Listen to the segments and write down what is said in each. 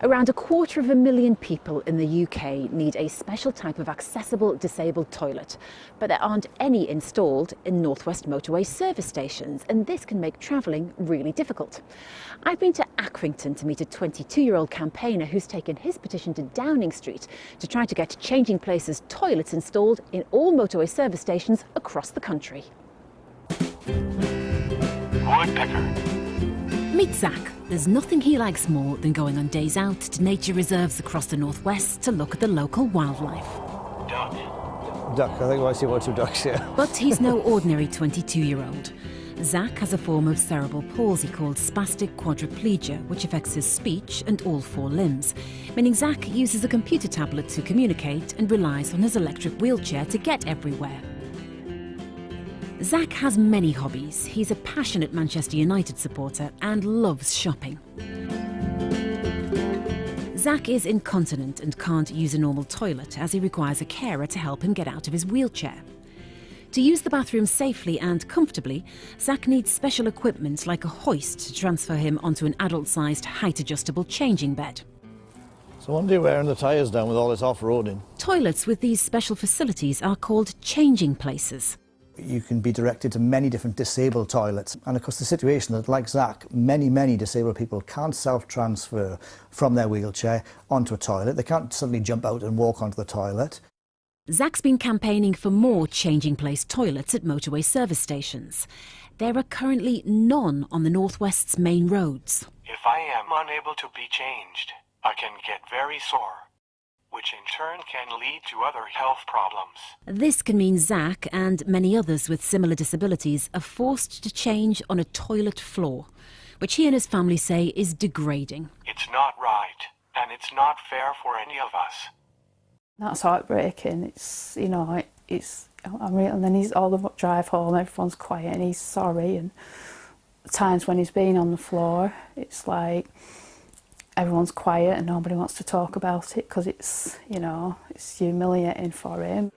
Around 250,000 people in the UK need a special type of accessible disabled toilet, but there aren't any installed in North West Motorway Service Stations, and this can make travelling really difficult. I've been to Accrington to meet a 22-year-old campaigner who's taken his petition to Downing Street to try to get Changing Places toilets installed in all motorway service stations across the country. Woodpecker. Meet Zack. There's nothing he likes more than going on days out to nature reserves across the northwest to look at the local wildlife. Duck. Duck, I think I see 1 or 2 ducks here. But he's no ordinary 22-year-old. Zack has a form of cerebral palsy called spastic quadriplegia, which affects his speech and all 4 limbs, meaning Zack uses a computer tablet to communicate and relies on his electric wheelchair to get everywhere. Zack has many hobbies. He's a passionate Manchester United supporter and loves shopping. Zack is incontinent and can't use a normal toilet as he requires a carer to help him get out of his wheelchair. To use the bathroom safely and comfortably, Zack needs special equipment like a hoist to transfer him onto an adult-sized height-adjustable changing bed. So one day wearing the tyres down with all this off-roading. Toilets with these special facilities are called changing places. You can be directed to many different disabled toilets, and of course the situation that, like Zack, many disabled people can't self-transfer from their wheelchair onto a toilet. They can't suddenly jump out and walk onto the toilet. Zack's been campaigning for more changing place toilets at motorway service stations. There are currently none on the North West's main roads. If I am unable to be changed, I can get very sore, which in turn can lead to other health problems. This can mean Zack and many others with similar disabilities are forced to change on a toilet floor, which he and his family say is degrading. It's not right, and it's not fair for any of us. That's heartbreaking. It's, you know, and then he's all the drive home, everyone's quiet and he's sorry, and times when he's been on the floor, it's like everyone's quiet and nobody wants to talk about it because it's, you know, it's humiliating for him.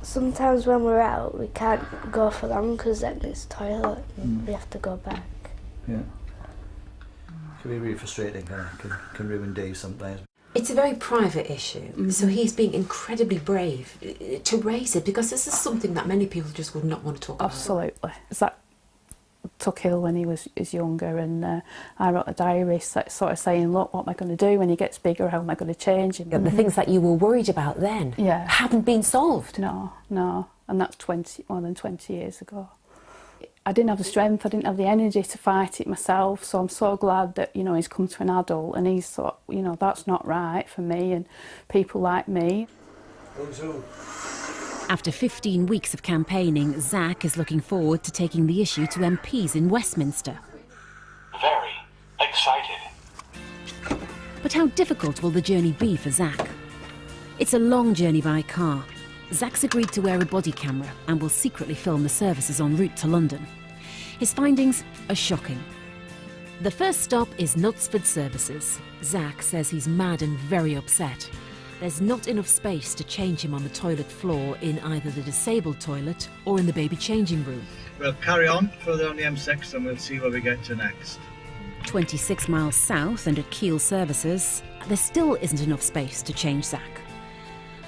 Sometimes when we're out, we can't go for long because then it's toilet and we have to go back. Yeah. Can be really frustrating, can ruin days sometimes. It's a very private issue, so he's being incredibly brave to raise it, because this is something that many people just would not want to talk about. Absolutely. Zack took ill when he was younger, and I wrote a diary sort of saying, look, what am I going to do when he gets bigger? How am I going to change him? The things that you were worried about then hadn't been solved. No, and that's more than 20 years ago. I didn't have the strength, I didn't have the energy to fight it myself, so I'm so glad that, you know, he's come to an adult and he's thought, you know, that's not right for me and people like me. After 15 weeks of campaigning, Zack is looking forward to taking the issue to MPs in Westminster. Very excited. But how difficult will the journey be for Zack? It's a long journey by car. Zack's agreed to wear a body camera and will secretly film the services en route to London. His findings are shocking. The first stop is Knutsford Services. Zack says he's mad and very upset. There's not enough space to change him on the toilet floor in either the disabled toilet or in the baby changing room. We'll carry on further on the M6 and we'll see where we get to next. 26 miles south and at Keele Services, there still isn't enough space to change Zack.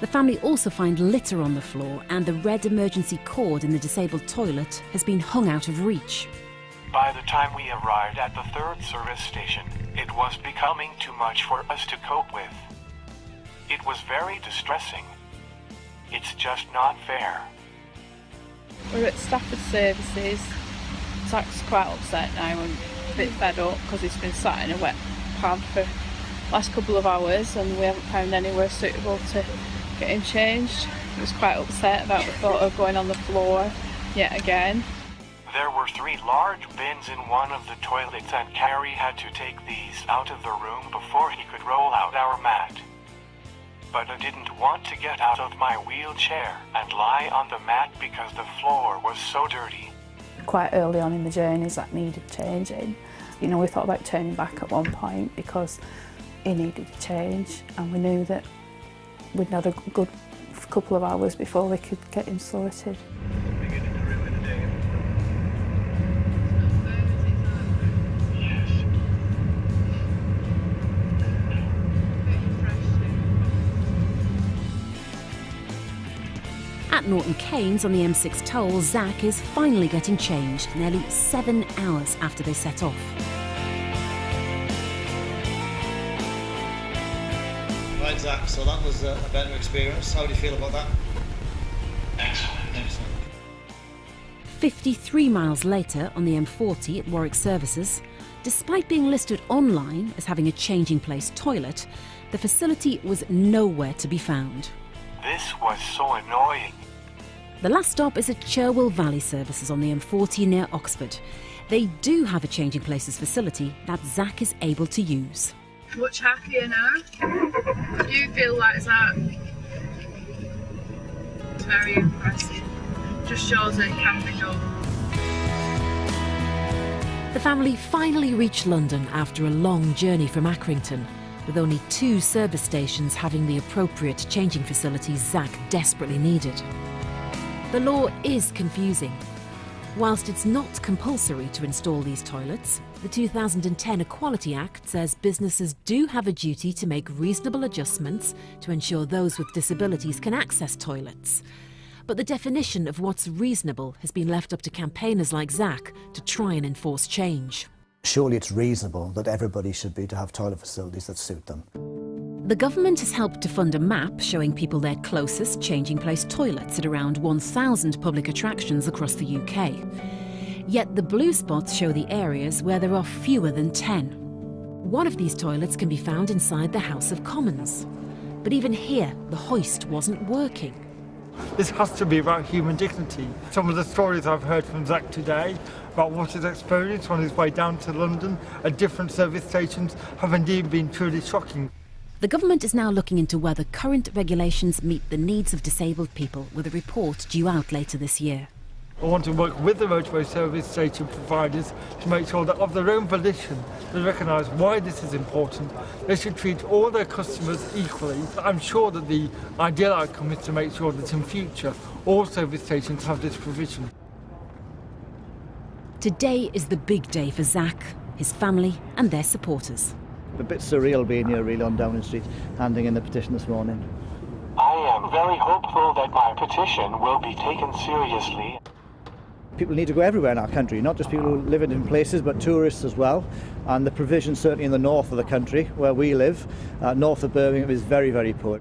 The family also find litter on the floor, and the red emergency cord in the disabled toilet has been hung out of reach. By the time we arrived at the 3rd service station, it was becoming too much for us to cope with. It was very distressing. It's just not fair. We're at Stafford Services. Zack's quite upset now and a bit fed up because he's been sat in a wet pad for the last couple of hours and we haven't found anywhere suitable to get him changed. He was quite upset about the thought of going on the floor yet again. There were 3 large bins in one of the toilets, and Carrie had to take these out of the room before he could roll out our mat. But I didn't want to get out of my wheelchair and lie on the mat because the floor was so dirty. Quite early on in the journey, Zack needed changing. You know, we thought about turning back at one point because he needed to change, and we knew that we'd had a good couple of hours before we could get him sorted. Norton Keynes on the M6 toll, Zack is finally getting changed nearly 7 hours after they set off. Right, Zack, so that was a better experience. How do you feel about that? Excellent. 53 miles later on the M40 at Warwick Services, despite being listed online as having a changing place toilet, the facility was nowhere to be found. This was so annoying. The last stop is at Cherwell Valley Services on the M40 near Oxford. They do have a changing places facility that Zack is able to use. Much happier now. Do you feel like Zack? It's very impressive. Just shows that it can be done. The family finally reached London after a long journey from Accrington, with only 2 service stations having the appropriate changing facilities Zack desperately needed. The law is confusing. Whilst it's not compulsory to install these toilets, the 2010 Equality Act says businesses do have a duty to make reasonable adjustments to ensure those with disabilities can access toilets. But the definition of what's reasonable has been left up to campaigners like Zack to try and enforce change. Surely it's reasonable that everybody should be to have toilet facilities that suit them. The government has helped to fund a map showing people their closest changing place toilets at around 1,000 public attractions across the UK. Yet the blue spots show the areas where there are fewer than 10. One of these toilets can be found inside the House of Commons. But even here, the hoist wasn't working. This has to be about human dignity. Some of the stories I've heard from Zack today about what he's experienced on his way down to London at different service stations have indeed been truly shocking. The government is now looking into whether current regulations meet the needs of disabled people, with a report due out later this year. I want to work with the motorway service station providers to make sure that of their own volition they recognise why this is important. They should treat all their customers equally. I'm sure that the ideal outcome is to make sure that in future all service stations have this provision. Today is the big day for Zack, his family and their supporters. A bit surreal being here really on Downing Street, handing in the petition this morning. I am very hopeful that my petition will be taken seriously. People need to go everywhere in our country, not just people who live in different places, but tourists as well. And the provision certainly in the north of the country, where we live, north of Birmingham, is very, very poor.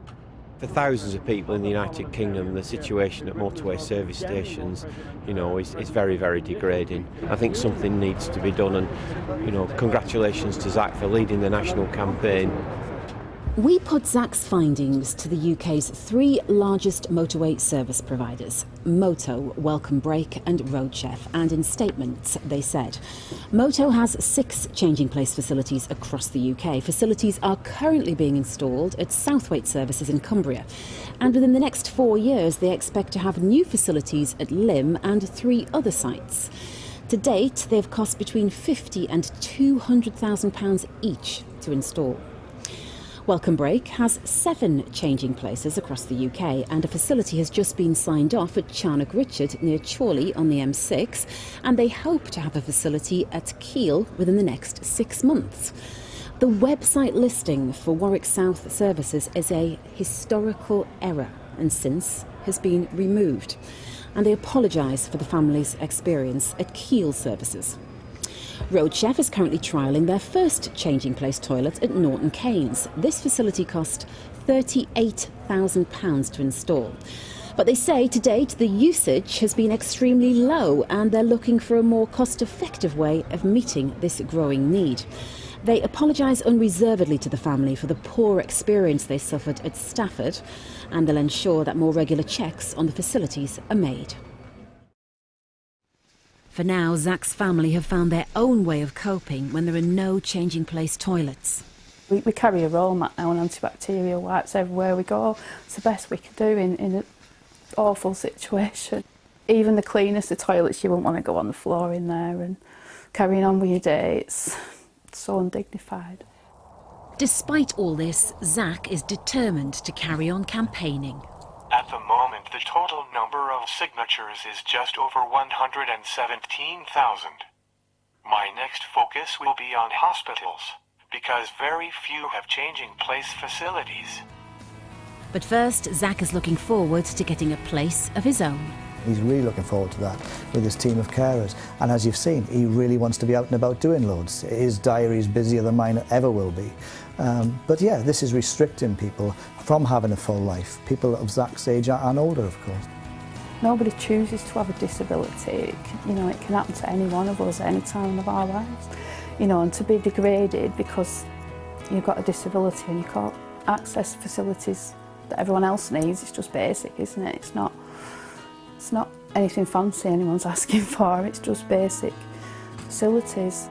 For thousands of people in the United Kingdom, the situation at motorway service stations, is very, very degrading. I think something needs to be done, and, congratulations to Zack for leading the national campaign. We put Zack's findings to the UK's 3 largest motorway service providers, Moto, Welcome Break and Roadchef, and in statements they said, Moto has 6 changing place facilities across the UK. Facilities are currently being installed at Southwaite Services in Cumbria, and within the next 4 years they expect to have new facilities at Lymm and 3 other sites. To date, they've cost between £50,000 and £200,000 each to install. Welcome Break has 7 changing places across the UK, and a facility has just been signed off at Charnock Richard near Chorley on the M6, and they hope to have a facility at Keele within the next 6 months. The website listing for Warwick South Services is a historical error and since has been removed, and they apologise for the family's experience at Keele Services. Roadchef is currently trialling their first changing place toilet at Norton Keynes. This facility cost £38,000 to install. But they say to date the usage has been extremely low, and they're looking for a more cost-effective way of meeting this growing need. They apologise unreservedly to the family for the poor experience they suffered at Stafford, and they'll ensure that more regular checks on the facilities are made. For now, Zack's family have found their own way of coping when there are no changing place toilets. We carry a roll mat now and antibacterial wipes everywhere we go. It's the best we can do in an awful situation. Even the cleanest of toilets, you wouldn't want to go on the floor in there, and carrying on with your day, it's so undignified. Despite all this, Zack is determined to carry on campaigning. At the moment, the total number of signatures is just over 117,000. My next focus will be on hospitals, because very few have changing place facilities. But first, Zack is looking forward to getting a place of his own. He's really looking forward to that with his team of carers. And as you've seen, he really wants to be out and about doing loads. His diary is busier than mine ever will be. But yeah, this is restricting people from having a full life. People of Zack's age and older, of course. Nobody chooses to have a disability. It can happen to any one of us at any time of our lives. And to be degraded because you've got a disability and you can't access facilities that everyone else needs, it's just basic, isn't it? It's not anything fancy anyone's asking for, it's just basic facilities.